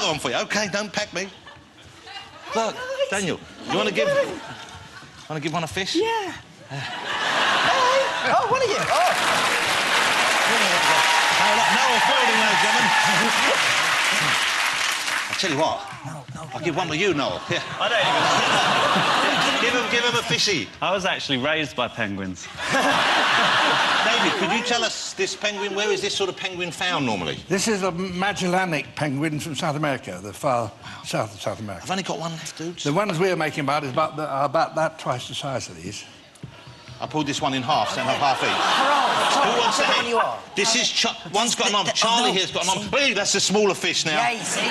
on for you. OK, don't peck me. Look, Daniel, you want to give one a fish? Yeah. Oh, one of you. Oh. Noel Fielding, ladies and gentlemen. I'll tell you what. No. I'll give one to you, Noel. Yeah. I don't even... give him a fishy. I was actually raised by penguins. David, could you tell us this penguin, where is this sort of penguin found normally? This is a Magellanic penguin from South America, the far south of South America. I've only got one left, dudes. The ones we're making about is about that, twice the size of these. I pulled this one in half, so I have half each. Who wants the head? You are? This is... One's got an arm. Charlie here's got an arm. Hey, that's a smaller fish now. Yeah, you see?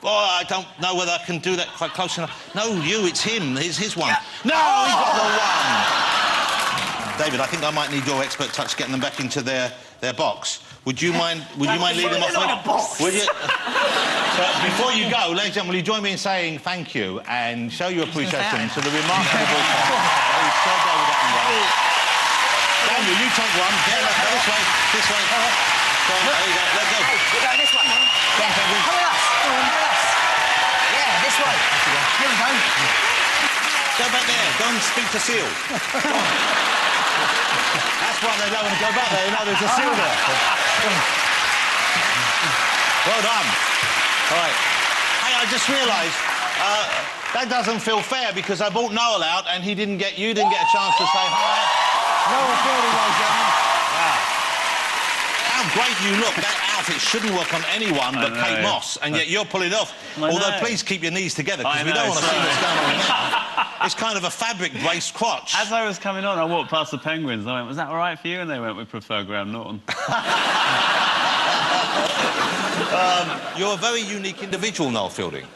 Oh, I don't know whether I can do that quite close enough. No, you, it's him. Here's his one. No, he got the one. David, I think I might need your expert touch getting them back into their box. Would you mind leading them off? Will you? So, before you go, ladies and gentlemen, will you join me in saying thank you and show your appreciation to the remarkable Daniel, you take one. Yeah, this way. This way. Go on, there you go. Let's go. We're going this way. Yeah, come with us. Yeah, this way. Here we go. Go back there. Go and speak to Seal. That's why they don't want to go back there. You know, there's a seal there. Well done. All right. Hey, I just realised that doesn't feel fair because I brought Noel out and you didn't get a chance to say hi. Noel Fielding, ladies and gentlemen. Wow. How great you look. That outfit shouldn't work on anyone but Kate Moss, and yet you're pulling it off. Although, please keep your knees together because we don't want to see what's going on there. It's kind of a fabric-braced crotch. As I was coming on, I walked past the penguins and I went, was that all right for you? And they went, we prefer Graham Norton. You're a very unique individual, Noel Fielding.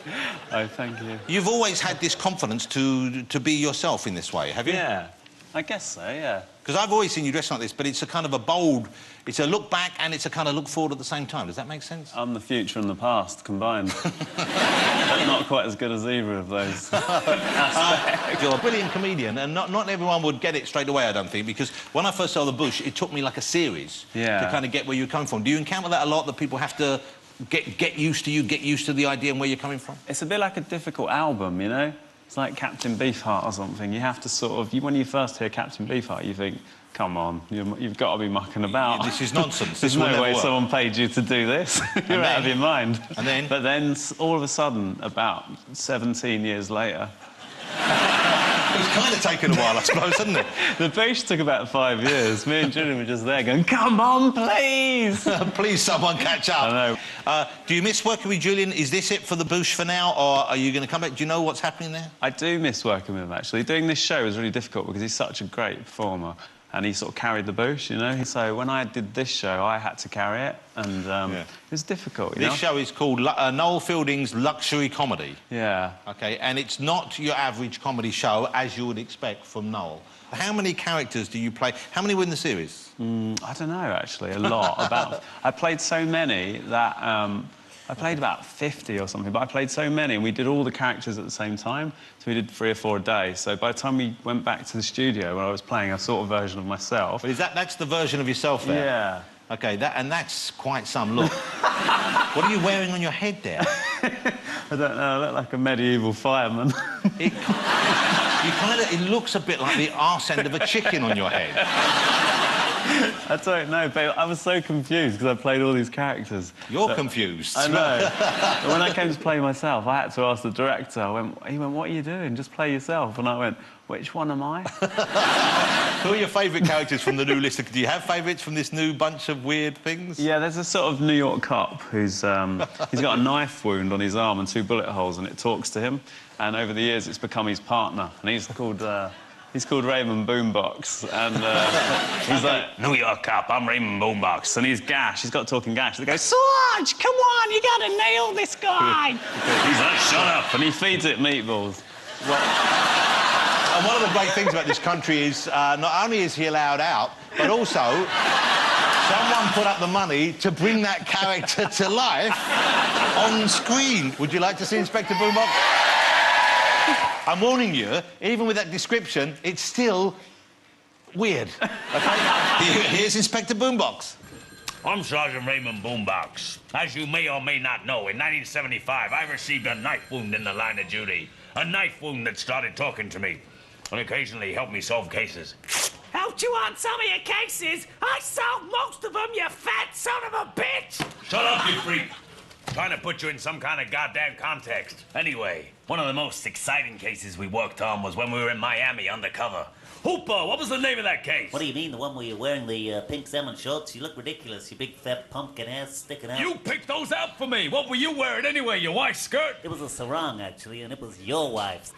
Oh, thank you. You've always had this confidence to be yourself in this way, have you? Yeah, I guess so, yeah. Because I've always seen you dressed like this, but it's a kind of a bold... It's a look back and it's a kind of look forward at the same time. Does that make sense? I'm the future and the past combined. But not quite as good as either of those aspects. You're a brilliant comedian, and not everyone would get it straight away, I don't think, because when I first saw The Bush, it took me like a series to kind of get where you're coming from. Do you encounter that a lot, that people have to get used to you, get used to the idea and where you're coming from? It's a bit like a difficult album, you know? It's like Captain Beefheart or something. You have to sort of... when you first hear Captain Beefheart, you think, come on, you've got to be mucking about. This is nonsense. There's no way someone paid you to do this. You're out of your mind. And then? But then, all of a sudden, about 17 years later... It's kind of taken a while, I suppose, hasn't it? The Bush took about 5 years. Me and Julian were just there going, come on, please! Please, someone catch up. I know. Do you miss working with Julian? Is this it for The Bush for now, or are you going to come back? Do you know what's happening there? I do miss working with him, actually. Doing this show was really difficult because he's such a great performer. And he sort of carried the Bush, you know? So when I did this show, I had to carry it, and it was difficult, you know? This show is called Noel Fielding's Luxury Comedy. Yeah. OK, and it's not your average comedy show, as you would expect from Noel. How many characters do you play? How many were in the series? I don't know, actually, a lot. I played so many that... I played about 50 or something, but I played so many, and we did all the characters at the same time, so we did 3 or 4 a day. So by the time we went back to the studio, where I was playing a sort of version of myself... But that's the version of yourself there? Yeah. OK, that's quite some look. What are you wearing on your head there? I don't know, I look like a medieval fireman. It looks a bit like the arse end of a chicken on your head. I don't know, but I was so confused because I played all these characters. You're confused. I know. But when I came to play myself, I had to ask the director. He went, what are you doing? Just play yourself. And I went, which one am I? Who are your favourite characters from the new list? Do you have favourites from this new bunch of weird things? Yeah, there's a sort of New York cop who's... he's got a knife wound on his arm and 2 bullet holes, and it talks to him. And over the years, it's become his partner. And he's called Raymond Boombox, and he's like, New York cop, I'm Raymond Boombox, and he's gash, he's got talking gash. They go, Sarge, come on, you gotta nail this guy. He's like, shut up, and he feeds it meatballs. And one of the great things about this country is not only is he allowed out, but also someone put up the money to bring that character to life on screen. Would you like to see Inspector Boombox? I'm warning you, even with that description, it's still weird. OK? Here's Inspector Boombox. I'm Sergeant Raymond Boombox. As you may or may not know, in 1975, I received a knife wound in the line of duty. A knife wound that started talking to me and occasionally helped me solve cases. Helped you on some of your cases? I solved most of them, you fat son of a bitch! Shut up, you freak! Trying to put you in some kind of goddamn context. Anyway, one of the most exciting cases we worked on was when we were in Miami undercover. Hooper, what was the name of that case? What do you mean, the one where you're wearing the pink salmon shorts? You look ridiculous, you big fat pumpkin ass sticking out. You picked those out for me! What were you wearing anyway, your wife's skirt? It was a sarong, actually, and it was your wife's.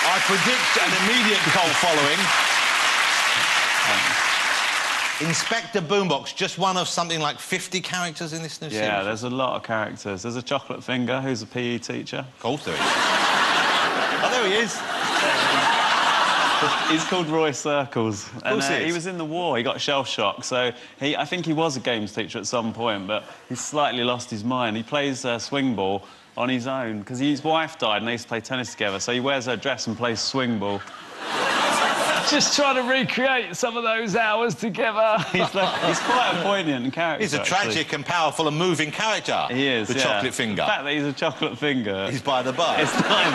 I predict an immediate cult following. Inspector Boombox, just one of something like 50 characters in this new series. Yeah, there's a lot of characters. There's a chocolate finger who's a PE teacher. Of course there is. Oh, there he is. He's called Roy Circles. Of course he is. He was in the war. He got shell shock, so I think he was a games teacher at some point, but he's slightly lost his mind. He plays swing ball on his own because his wife died and they used to play tennis together, so he wears her dress and plays swing ball. Just trying to recreate some of those hours together. He's quite a poignant character. He's a tragic and powerful and moving character. He is, The chocolate finger. The fact that he's a chocolate finger... He's by the by. It's not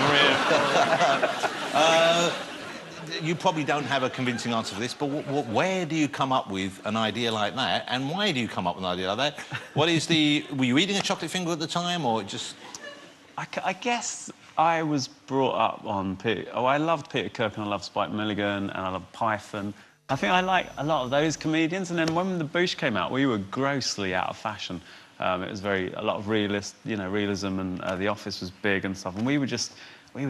real. You probably don't have a convincing answer for this, but where do you come up with an idea like that, and why do you come up with an idea like that? What is the... Were you eating a chocolate finger at the time, or just... I guess I was brought up on Peter... Oh, I loved Peter Kirk and I loved Spike Milligan and I loved Python. I think I like a lot of those comedians, and then when the Boosh came out, we were grossly out of fashion. It was a lot of realism, and The Office was big and stuff, and we were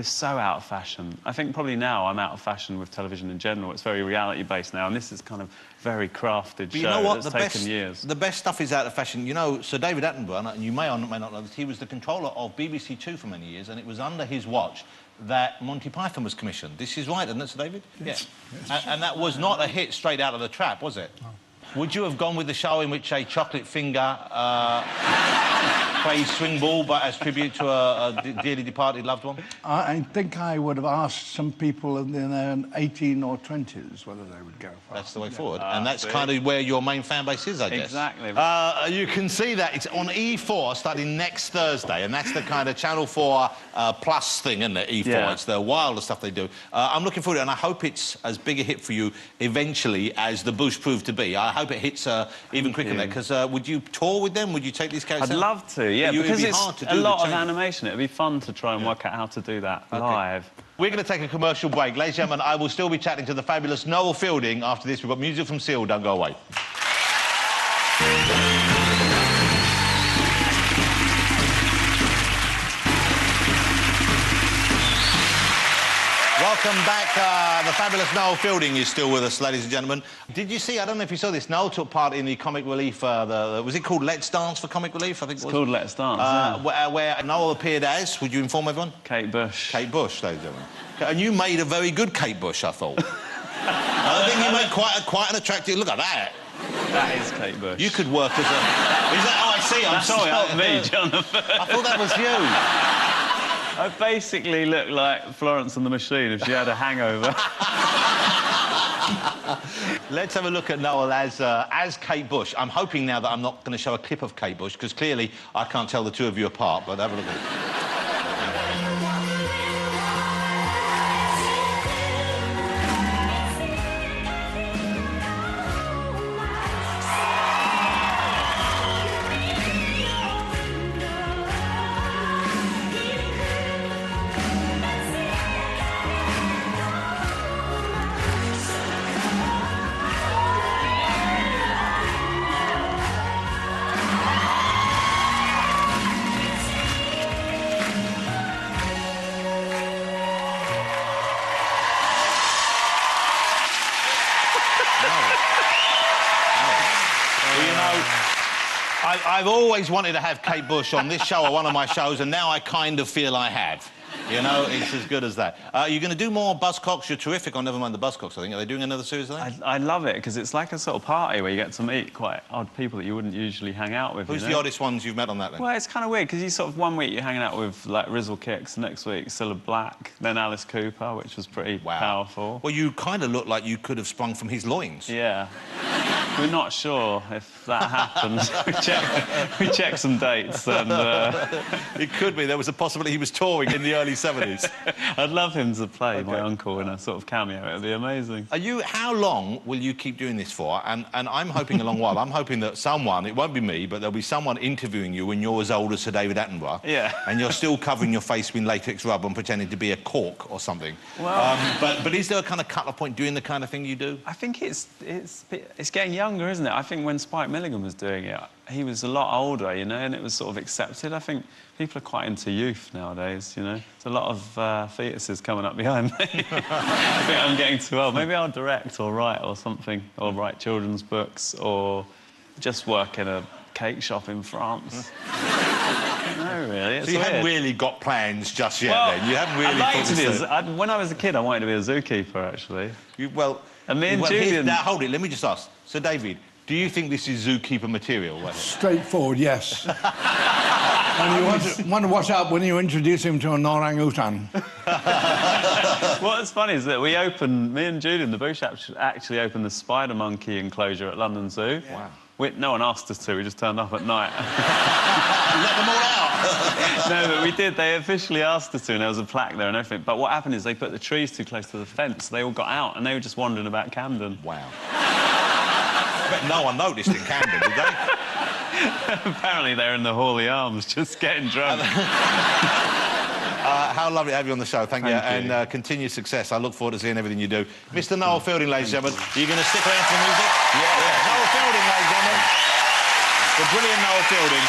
so out of fashion. I think probably now I'm out of fashion with television in general. It's very reality-based now, and this is kind of very crafted But you show know what? that's taken years. The best stuff is out of fashion. You know, Sir David Attenborough, and you may or may not know this, he was the controller of BBC Two for many years, and it was under his watch that Monty Python was commissioned. This is right, isn't it, Sir David? Yes. Yeah. And that was not a hit straight out of the trap, was it? No. Would you have gone with the show in which a chocolate finger plays swing ball, but as tribute to a dearly departed loved one? I think I would have asked some people in their 18 or 20s whether they would go for it. That's the way forward. And that's kind of where your main fan base is, I guess. Exactly. You can see that. It's on E4 starting next Thursday, and that's the kind of Channel 4 plus thing, isn't it, E4? Yeah. It's the wilder stuff they do. I'm looking forward to it, and I hope it's as big a hit for you eventually as The Bush proved to be. I hope it hits even quicker than that, because would you tour with them? Would you take these characters I'd out? love to, yeah, because it's hard to do a lot the of change. animation. It'd be fun to try and work out how to do that live. We're going to take a commercial break. Ladies and gentlemen, I will still be chatting to the fabulous Noel Fielding after this. We've got music from Seal. Don't go away. Welcome back. The fabulous Noel Fielding is still with us, ladies and gentlemen. Did you see, I don't know if you saw this, Noel took part in the Comic Relief, was it called Let's Dance for Comic Relief? I think it was. It's called Let's Dance, yeah. Where Noel appeared as, would you inform everyone? Kate Bush. Kate Bush, ladies and gentlemen. And you made a very good Kate Bush, I thought. I think you made quite an attractive... Look at that. That is Kate Bush. You could work as a... Is that... Oh, I see. I'm sorry. That's not me, Jonathan. I thought that was you. I basically look like Florence and the Machine if she had a hangover. Let's have a look at Noel as Kate Bush. I'm hoping now that I'm not going to show a clip of Kate Bush, because clearly I can't tell the two of you apart, but have a look at it. I've always wanted to have Kate Bush on this show or one of my shows, and now I kind of feel I have. You know, it's as good as that. You're going to do more Buzzcocks. You're terrific on Never Mind the Buzzcocks, I think. Are they doing another series of that? I love it, because it's like a sort of party where you get to meet quite odd people that you wouldn't usually hang out with. Who's the oddest ones you've met on that, then? Well, it's kind of weird, because you sort of, one week you're hanging out with, like, Rizzle Kicks, next week Cilla Black, then Alice Cooper, which was pretty powerful. Well, you kind of look like you could have sprung from his loins. Yeah. We're not sure if that happened. we checked some dates, and... It could be. There was a possibility he was touring in the early 70s. I'd love him to play my uncle in a sort of cameo. It'd be amazing. How long will you keep doing this for? And I'm hoping a long while. I'm hoping that someone, it won't be me, but there'll be someone interviewing you when you're as old as Sir David Attenborough. Yeah. And you're still covering your face with latex rub and pretending to be a cork or something. Well... But is there a kind of cut-off point doing the kind of thing you do? I think it's getting younger, isn't it? I think when Spike Milligan was doing it, he was a lot older, you know, and it was sort of accepted. I think people are quite into youth nowadays, you know. There's a lot of fetuses coming up behind me. I think I'm getting too old. Maybe I'll direct or write or something, or write children's books, or just work in a cake shop in France. No, really. So you haven't really got plans just yet, then? You haven't really... I'd like to be when I was a kid, I wanted to be a zookeeper, actually. And me and Julian... Now, hold it, let me just ask. So, David, do you think this is zookeeper material? Straightforward, yes. And you want to watch out when you introduce him to an orangutan. What's funny is that me and Julian, the Bush, actually opened the spider monkey enclosure at London Zoo. Wow. No one asked us to, we just turned up at night. Let them all out! No, but we did. They officially asked us to, and there was a plaque there and everything. But what happened is they put the trees too close to the fence, so they all got out, and they were just wandering about Camden. Wow. I bet no one noticed in Camden, did they? Apparently they're in the Hawley Arms, just getting drunk. How lovely to have you on the show. Thank you. And continued success. I look forward to seeing everything you do. Mr. Noel Fielding, ladies and gentlemen. Are you going to stick around for the music? Yeah. Noel Fielding, ladies and gentlemen. The brilliant Noel Fielding.